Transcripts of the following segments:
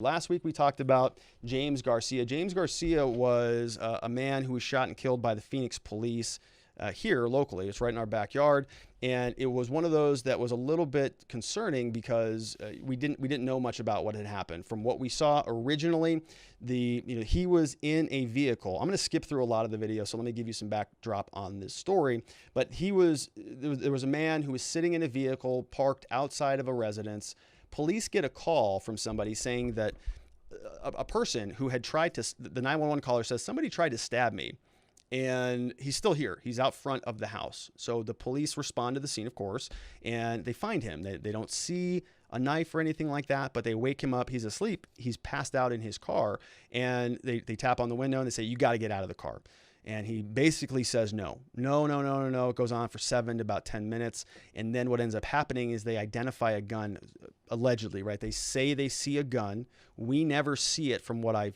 Last week we talked about James Garcia. James Garcia was a man who was shot and killed by the Phoenix police here locally. It's right in our backyard, and it was one of those that was a little bit concerning because we didn't know much about what had happened. From what we saw originally, he was in a vehicle. I'm going to skip through a lot of the video, so let me give you some backdrop on this story. But there was a man who was sitting in a vehicle parked outside of a residence. Police get a call from somebody saying that a person who had tried to, the 911 caller says, somebody tried to stab me, and he's still here. He's out front of the house. So the police respond to the scene, of course, and they find him. They don't see a knife or anything like that, but they wake him up. He's asleep. He's passed out in his car, and they tap on the window and they say, you got to get out of the car. And he basically says, no. It goes on for 7 to about 10 minutes. And then what ends up happening is they identify a gun, allegedly, right? They say they see a gun. We never see it from what I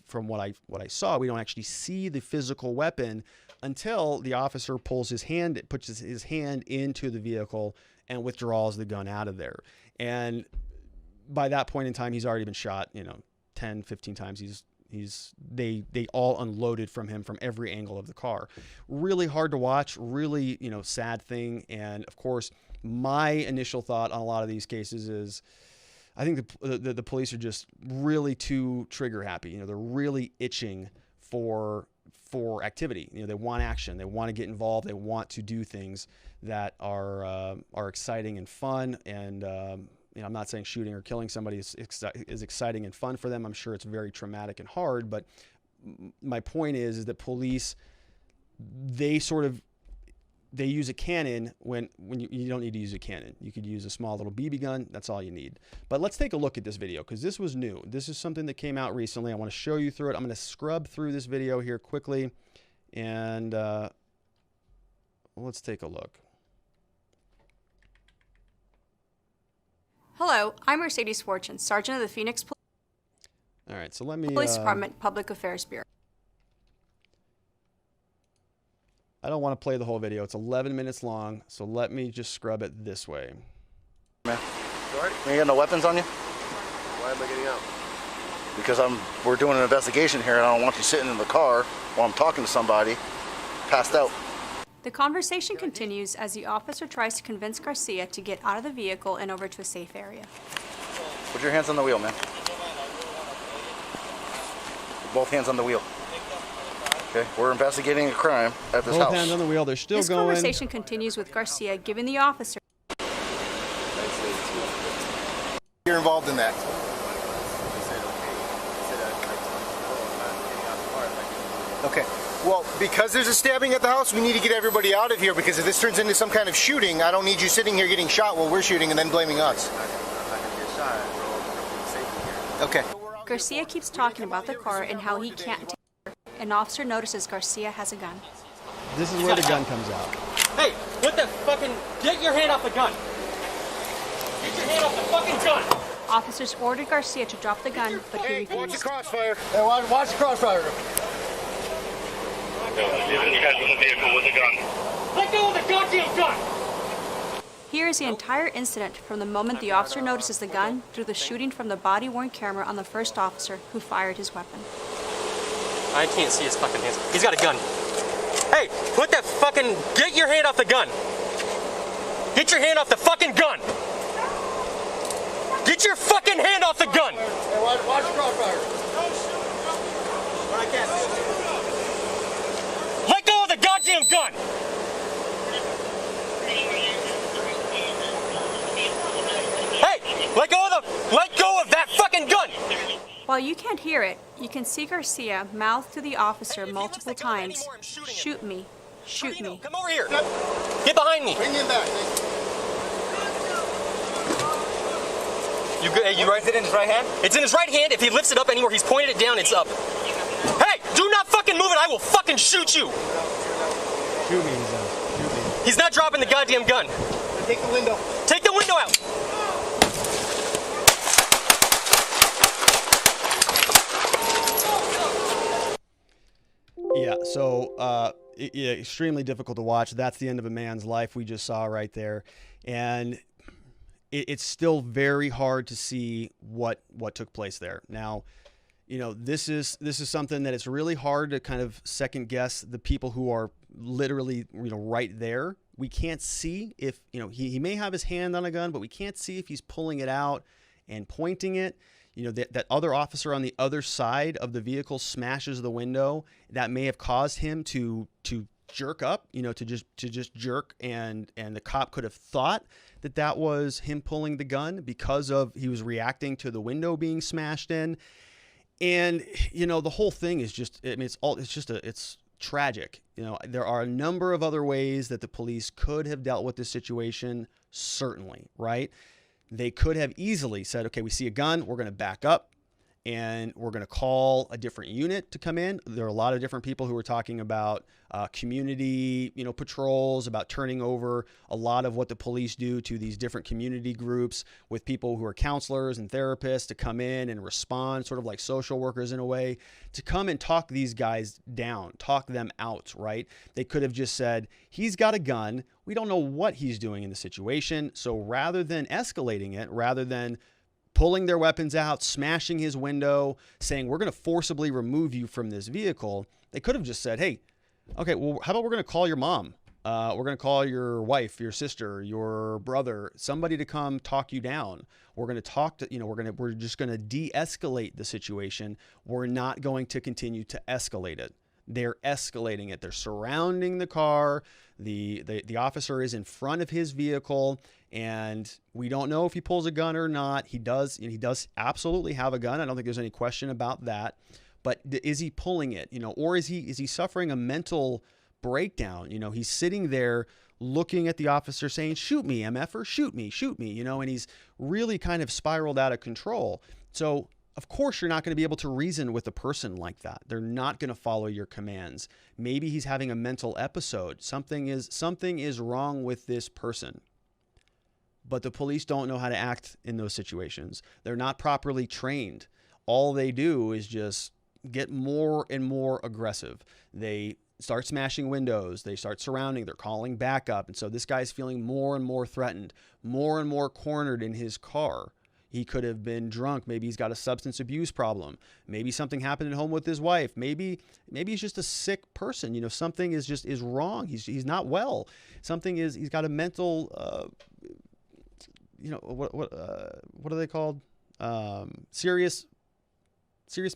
saw. We don't actually see the physical weapon until the officer puts his hand into the vehicle and withdraws the gun out of there. And by that point in time, he's already been shot, 10, 15 times. They all unloaded from him from every angle of the car. Really hard to watch, really, sad thing. And of course, my initial thought on a lot of these cases is I think the police are just really too trigger happy. They're really itching for activity. They want action. They want to get involved. They want to do things that are exciting and fun. And I'm not saying shooting or killing somebody is exciting and fun for them. I'm sure it's very traumatic and hard. But my point is that police, they use a cannon when you don't need to use a cannon. You could use a small little BB gun. That's all you need. But let's take a look at this video because this was new. This is something that came out recently. I want to show you through it. I'm going to scrub through this video here quickly, and let's take a look. Hello, I'm Mercedes Fortune, Sergeant of the Phoenix All right, so let me... Police Department Public Affairs Bureau. I don't want to play the whole video. It's 11 minutes long, so let me just scrub it this way. Man, you got no weapons on you? Why am I getting out? Because we're doing an investigation here, and I don't want you sitting in the car while I'm talking to somebody, passed out. The conversation continues as the officer tries to convince Garcia to get out of the vehicle and over to a safe area. Put your hands on the wheel, man. Both hands on the wheel. Okay, we're investigating a crime at this house. Both hands on the wheel. They're still this going. This conversation continues with Garcia giving the officer. You're involved in that. Okay. Well, because there's a stabbing at the house, we need to get everybody out of here because if this turns into some kind of shooting, I don't need you sitting here getting shot while we're shooting and then blaming us. Okay. Garcia keeps talking about the car and how he can't take her. An officer notices Garcia has a gun. This is where the gun comes out. Hey, what the fucking... Get your hand off the gun! Get your hand off the fucking gun! Officers ordered Garcia to drop the gun, but he refused. Watch the crossfire. Hey, watch the crossfire. You guys in the vehicle with a gun. Let go of the goddamn gun! Here is the entire incident from the moment the officer notices the gun through the shooting from the body-worn camera on the first officer who fired his weapon. I can't see his fucking hands. He's got a gun. Hey, put that fucking... Get your hand off the gun! Get your hand off the fucking gun! Get your fucking hand off the gun! Hey, watch the crossfire. I can't see. Let go of the goddamn gun! Hey, let go of that fucking gun! While you can't hear it, you can see Garcia mouth to the officer multiple times, "Shoot me, shoot me." Come over here. Get behind me. Bring him back. You right? Is it in his right hand? It's in his right hand. If he lifts it up anywhere, he's pointed it down, it's up. Hey, do not fucking move it. I will fucking shoot you. Shoot me, he says. Shoot me. He's not dropping the goddamn gun. Take the window. Take the window out. Yeah, so extremely difficult to watch. That's the end of a man's life we just saw right there. And it's still very hard to see what took place there. Now, this is something that it's really hard to kind of second guess the people who are literally, right there. We can't see if, he may have his hand on a gun, but we can't see if he's pulling it out and pointing it. That other officer on the other side of the vehicle smashes the window. That may have caused him to jerk up, to just jerk, and the cop could have thought that was him pulling the gun because of he was reacting to the window being smashed in. And the whole thing is just, it's tragic. There are a number of other ways that the police could have dealt with this situation, certainly, right? They could have easily said, okay, we see a gun, we're going to back up and we're going to call a different unit to come in. There are a lot of different people who were talking about community, patrols, about turning over a lot of what the police do to these different community groups with people who are counselors and therapists to come in and respond, sort of like social workers in a way, to come and talk these guys down, talk them out, right? They could have just said, he's got a gun. We don't know what he's doing in the situation. So rather than escalating it, rather than pulling their weapons out, smashing his window, saying, we're going to forcibly remove you from this vehicle, they could have just said, hey, okay, well, how about we're going to call your mom? We're going to call your wife, your sister, your brother, somebody to come talk you down. We're going to talk to, we're just going to de-escalate the situation. We're not going to continue to escalate it. They're escalating it. They're surrounding the car. The officer is in front of his vehicle, and we don't know if he pulls a gun or not. He does absolutely have a gun. I don't think there's any question about that. But is he pulling it? Or is he suffering a mental breakdown? He's sitting there looking at the officer saying, shoot me, MFer, shoot me, and he's really kind of spiraled out of control. So of course, you're not going to be able to reason with a person like that. They're not going to follow your commands. Maybe he's having a mental episode. Something is wrong with this person. But the police don't know how to act in those situations. They're not properly trained. All they do is just get more and more aggressive. They start smashing windows. They start surrounding. They're calling backup. And so this guy's feeling more and more threatened, more and more cornered in his car. He could have been drunk. Maybe he's got a substance abuse problem. Maybe something happened at home with his wife. Maybe he's just a sick person. Something is wrong. He's not well. He's got a mental, what are they called? Serious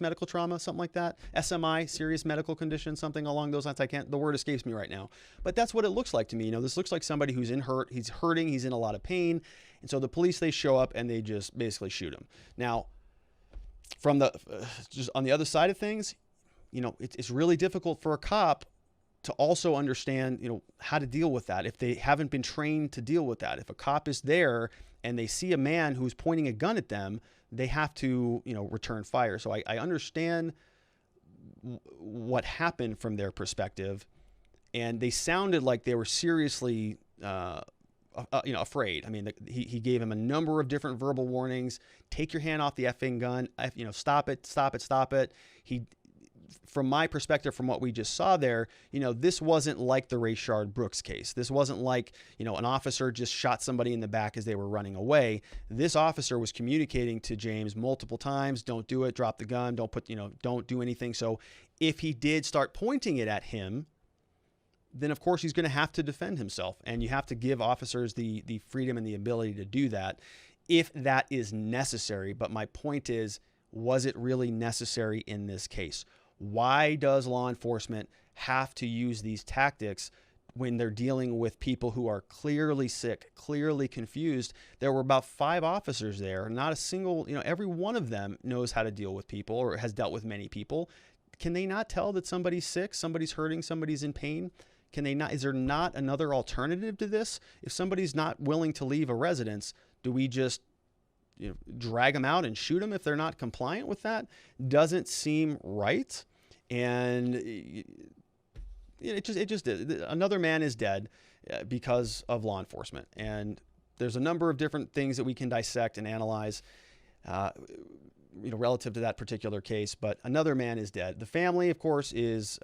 medical trauma, something like that. SMI, serious medical condition, something along those lines. The word escapes me right now. But that's what it looks like to me. This looks like somebody who's he's hurting, he's in a lot of pain. And so the police, they show up and they just basically shoot him. Now, from just on the other side of things, it's really difficult for a cop to also understand, how to deal with that if they haven't been trained to deal with that. If a cop is there and they see a man who's pointing a gun at them, they have to, return fire. So I understand what happened from their perspective, and they sounded like they were seriously, afraid. I mean, he gave him a number of different verbal warnings. Take your hand off the effing gun. Stop it. From my perspective, from what we just saw there, this wasn't like the Rayshard Brooks case. This wasn't like, an officer just shot somebody in the back as they were running away. This officer was communicating to James multiple times, don't do it, drop the gun, don't do anything. So if he did start pointing it at him, then of course he's going to have to defend himself. And you have to give officers the freedom and the ability to do that if that is necessary. But my point is, was it really necessary in this case? Why does law enforcement have to use these tactics when they're dealing with people who are clearly sick, clearly confused? There were about 5 officers there. Not a single, every one of them knows how to deal with people or has dealt with many people. Can they not tell that somebody's sick, somebody's hurting, somebody's in pain? Can they not? Is there not another alternative to this? If somebody's not willing to leave a residence, do we just drag them out and shoot them if they're not compliant with that? Doesn't seem right. And it just did. Another man is dead because of law enforcement. And there's a number of different things that we can dissect and analyze, relative to that particular case. But another man is dead. The family, of course, is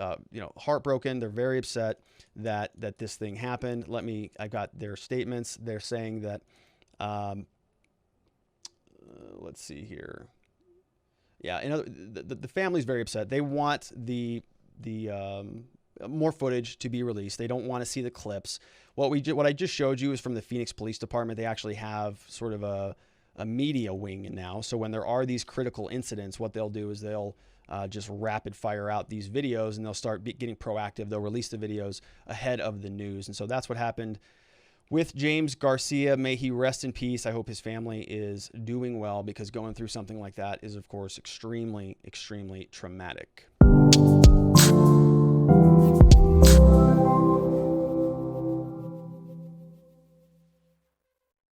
heartbroken. They're very upset that this thing happened. I got their statements. They're saying that let's see here. Yeah, the family's very upset. They want the more footage to be released. They don't want to see the clips. What I just showed you is from the Phoenix Police Department. They actually have sort of a media wing now. So when there are these critical incidents, what they'll do is they'll just rapid fire out these videos, and they'll start getting proactive. They'll release the videos ahead of the news. And so that's what happened with James Garcia. May he rest in peace. I hope his family is doing well, because going through something like that is, of course, extremely, extremely traumatic.